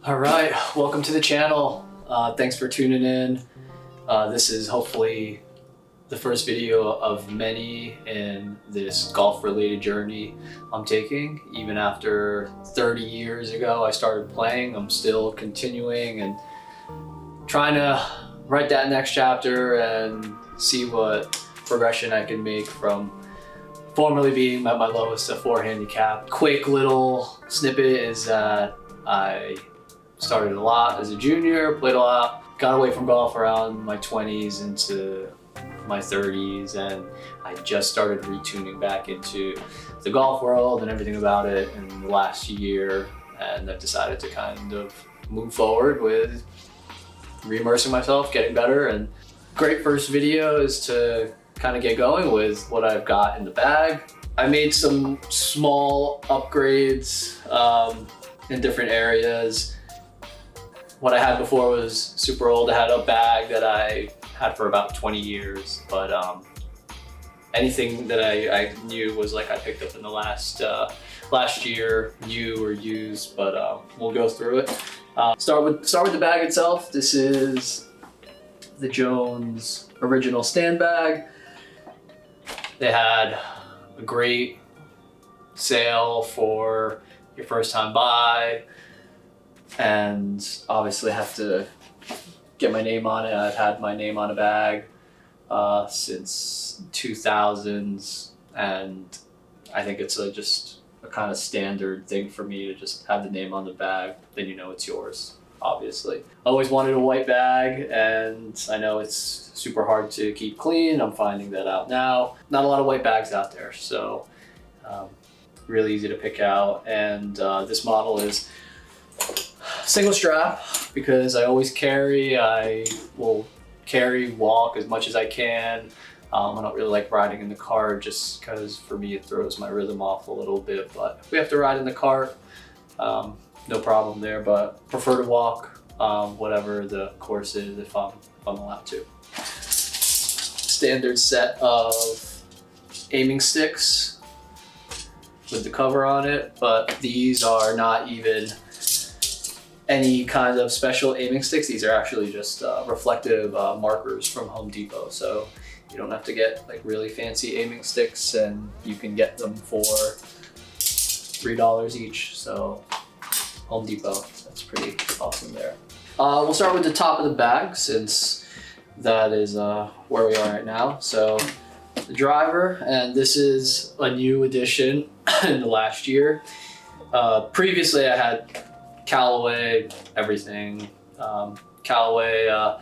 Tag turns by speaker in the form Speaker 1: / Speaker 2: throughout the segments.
Speaker 1: All right, welcome to the channel. Thanks for tuning in. This is hopefully the first video of many in this golf-related journey I'm taking. Even after 30 years ago I started playing, I'm still continuing and trying to write that next chapter and see what progression I can make from formerly being at my lowest a 4 handicap. Quick little snippet is that I started a lot as a junior, played a lot, got away from golf around my 20s into my 30s, and I just started retuning back into the golf world and everything about it in the last year, and I've decided to kind of move forward with re-immersing myself, getting better. And great first video is to kind of get going with what I've got in the bag. I made some small upgrades in different areas. What I had before was super old. I had a bag that I had for about 20 years, but anything that I knew was like I picked up in the last year, new or used, but we'll go through it. Start with the bag itself. This is the Jones original stand bag. They had a great sale for your first time buy, and obviously have to get my name on it. I've had my name on a bag since 2000s, and I think it's just a kind of standard thing for me to just have the name on the bag, then you know it's yours, obviously. Always wanted a white bag, and I know it's super hard to keep clean. I'm finding that out now. Not a lot of white bags out there, so really easy to pick out. And this model is single strap because I always carry. I will walk as much as I can. I don't really like riding in the car just because for me it throws my rhythm off a little bit, but if we have to ride in the cart, no problem there, but prefer to walk whatever the course is if I'm allowed to. Standard set of aiming sticks with the cover on it, but these are not even any kind of special aiming sticks. These are actually just reflective markers from Home Depot, so you don't have to get like really fancy aiming sticks, and you can get them for $3 each. So Home Depot, that's pretty awesome there. We'll start with the top of the bag since that is where we are right now. So the driver, and this is a new addition in the last year. Previously I had Callaway everything, Callaway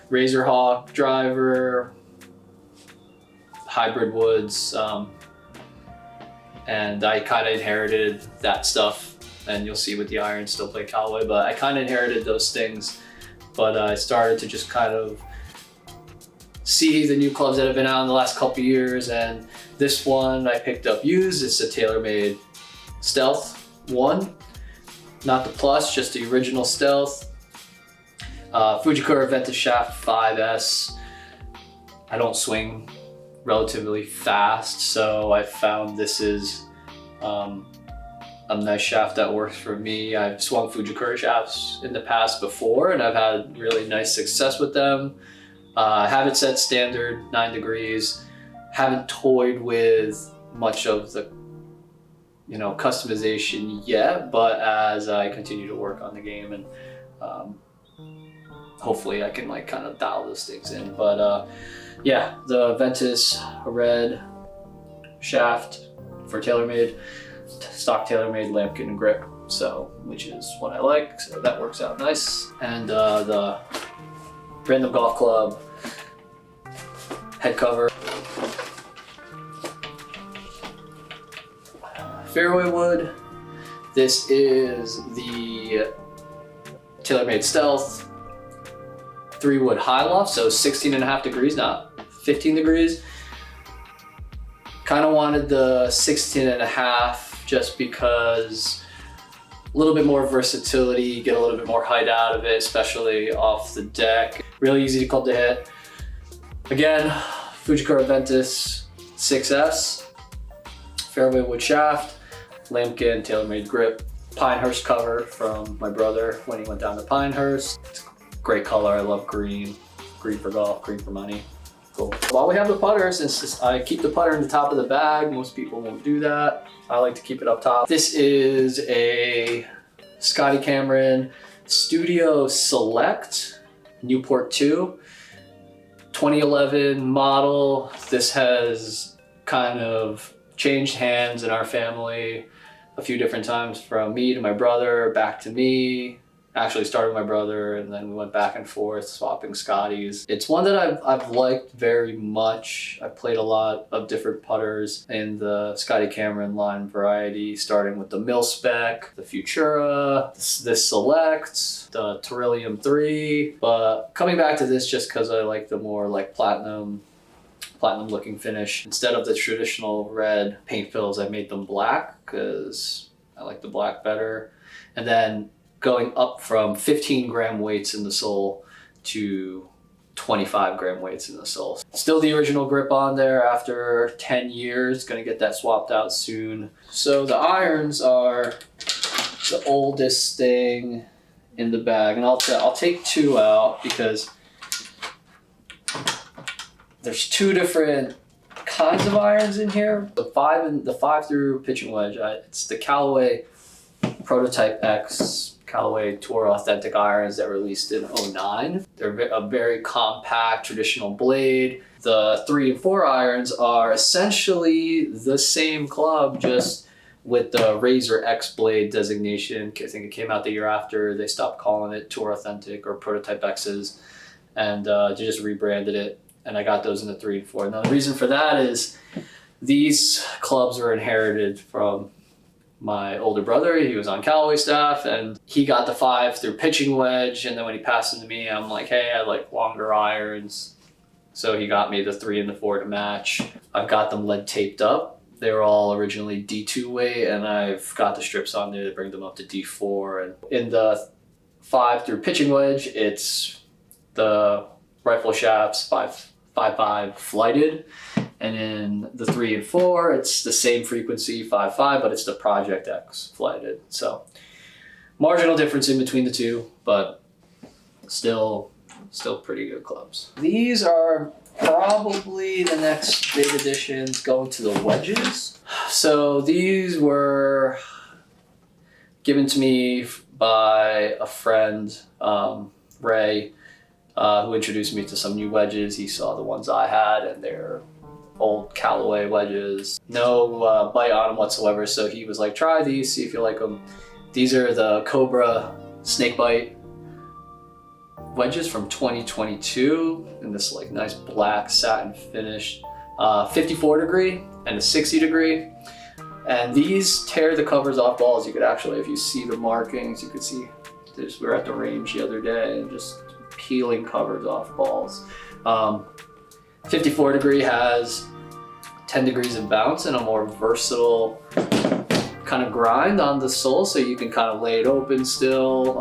Speaker 1: Razor Hawk driver, hybrid woods, and I kind of inherited that stuff, and you'll see with the irons still play Callaway, but I kind of inherited those things. But I started to just kind of see the new clubs that have been out in the last couple years, and this one I picked up used. It's a TaylorMade Stealth 1. Not the Plus, just the original Stealth. Fujikura Ventus Shaft 5S. I don't swing relatively fast, so I found this is a nice shaft that works for me. I've swung Fujikura shafts in the past before, and I've had really nice success with them. I have it set standard 9 degrees. Haven't toyed with much of the customization yet, but as I continue to work on the game, and hopefully I can like kind of dial those things in. But yeah, the Ventus red shaft for TaylorMade, stock TaylorMade lambkin and grip, so which is what I like, so that works out nice. And the Random Golf Club head cover. Fairway wood. This is the TaylorMade Stealth 3-wood high loft, so 16.5 degrees, not 15 degrees. Kind of wanted the 16.5 just because a little bit more versatility, get a little bit more height out of it, especially off the deck. Really easy to club to hit. Again, Fujikura Ventus 6S, fairway wood shaft, lambkin, TaylorMade grip. Pinehurst cover from my brother when he went down to Pinehurst. It's a great color. I love green. Green for golf, green for money. Cool. While we have the putter, since I keep the putter in the top of the bag, most people won't do that. I like to keep it up top. This is a Scotty Cameron Studio Select Newport 2, 2011 model. This has kind of changed hands in our family a few different times, from me to my brother, back to me. Actually started with my brother, and then we went back and forth swapping Scotties. It's one that I've liked very much. I played a lot of different putters in the Scotty Cameron line variety, starting with the Mil Spec, the Futura, this Select, the Terillium 3. But coming back to this just because I like the more like platinum looking finish. Instead of the traditional red paint fills, I made them black because I like the black better. And then going up from 15 gram weights in the sole to 25 gram weights in the sole. Still the original grip on there after 10 years. Gonna get that swapped out soon. So the irons are the oldest thing in the bag, and I'll take two out because there's two different kinds of irons in here. The 5 through pitching wedge. It's the Callaway Prototype X Callaway Tour Authentic irons that were released in 2009. They're a very compact traditional blade. The 3 and 4 irons are essentially the same club, just with the Razor X blade designation. I think it came out the year after they stopped calling it Tour Authentic or Prototype X's, and they just rebranded it. And I got those in the 3 and 4. Now the reason for that is these clubs were inherited from my older brother. He was on Callaway staff, and he got the 5 through pitching wedge, and then when he passed them to me, I'm like, hey, I like longer irons. So he got me the 3 and the 4 to match. I've got them lead taped up. They were all originally D2 weight, and I've got the strips on there to bring them up to D4. And in the 5 through pitching wedge, it's the rifle shafts 5.5 flighted. And in the 3 and 4, it's the same frequency, 5.5, but it's the Project X flighted. So marginal difference in between the two, but still pretty good clubs. These are probably the next big additions going to the wedges. So these were given to me by a friend, Ray, who introduced me to some new wedges. He saw the ones I had, and they're old Callaway wedges. No bite on them whatsoever, so he was like, try these, see if you like them. These are the Cobra Snakebite wedges from 2022 in this like nice black satin finish, 54 degree and a 60 degree. And these tear the covers off balls. You could actually, if you see the markings, you could see we were at the range the other day and just peeling covers off balls. 54 degree has 10 degrees of bounce and a more versatile kind of grind on the sole, so you can kind of lay it open still,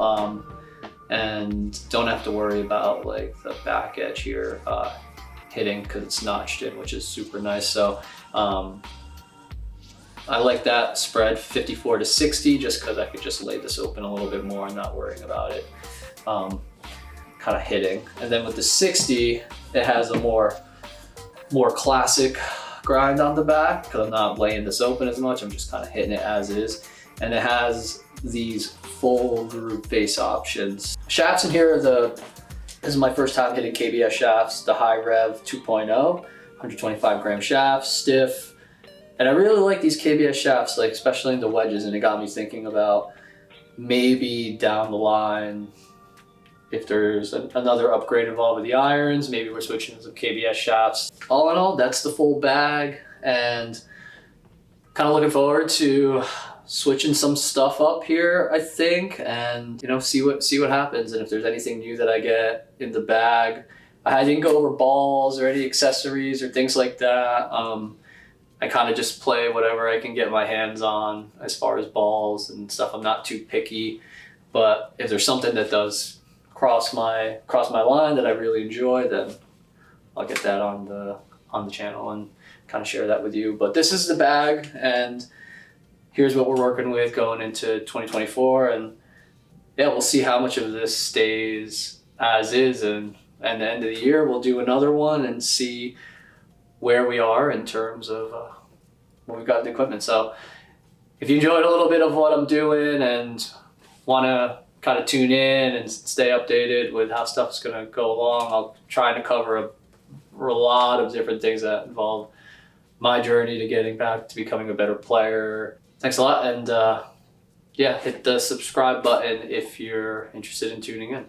Speaker 1: and don't have to worry about like the back edge here hitting because it's notched in, which is super nice. So I like that spread 54 to 60 just because I could just lay this open a little bit more and not worrying about it kind of hitting. And then with the 60, it has a more classic grind on the back because I'm not laying this open as much. I'm just kind of hitting it as is. And it has these full groove face options. Shafts in here are this is my first time hitting KBS shafts, the High Rev 2.0, 125 gram shafts, stiff. And I really like these KBS shafts, like especially in the wedges, and it got me thinking about maybe down the line, if there's another upgrade involved with the irons, maybe we're switching to some KBS shafts. All in all, that's the full bag, and kind of looking forward to switching some stuff up here, I think, and see what happens. And if there's anything new that I get in the bag, I didn't go over balls or any accessories or things like that. I kind of just play whatever I can get my hands on as far as balls and stuff. I'm not too picky, but if there's something that does cross my line that I really enjoy, then I'll get that on the channel and kind of share that with you. But this is the bag, and here's what we're working with going into 2024, and yeah, we'll see how much of this stays as is, and at the end of the year we'll do another one and see where we are in terms of what we've got in the equipment. So if you enjoyed a little bit of what I'm doing and want to kind of tune in and stay updated with how stuff's going to go along, I'll try to cover a lot of different things that involve my journey to getting back to becoming a better player. Thanks a lot, and yeah, hit the subscribe button if you're interested in tuning in.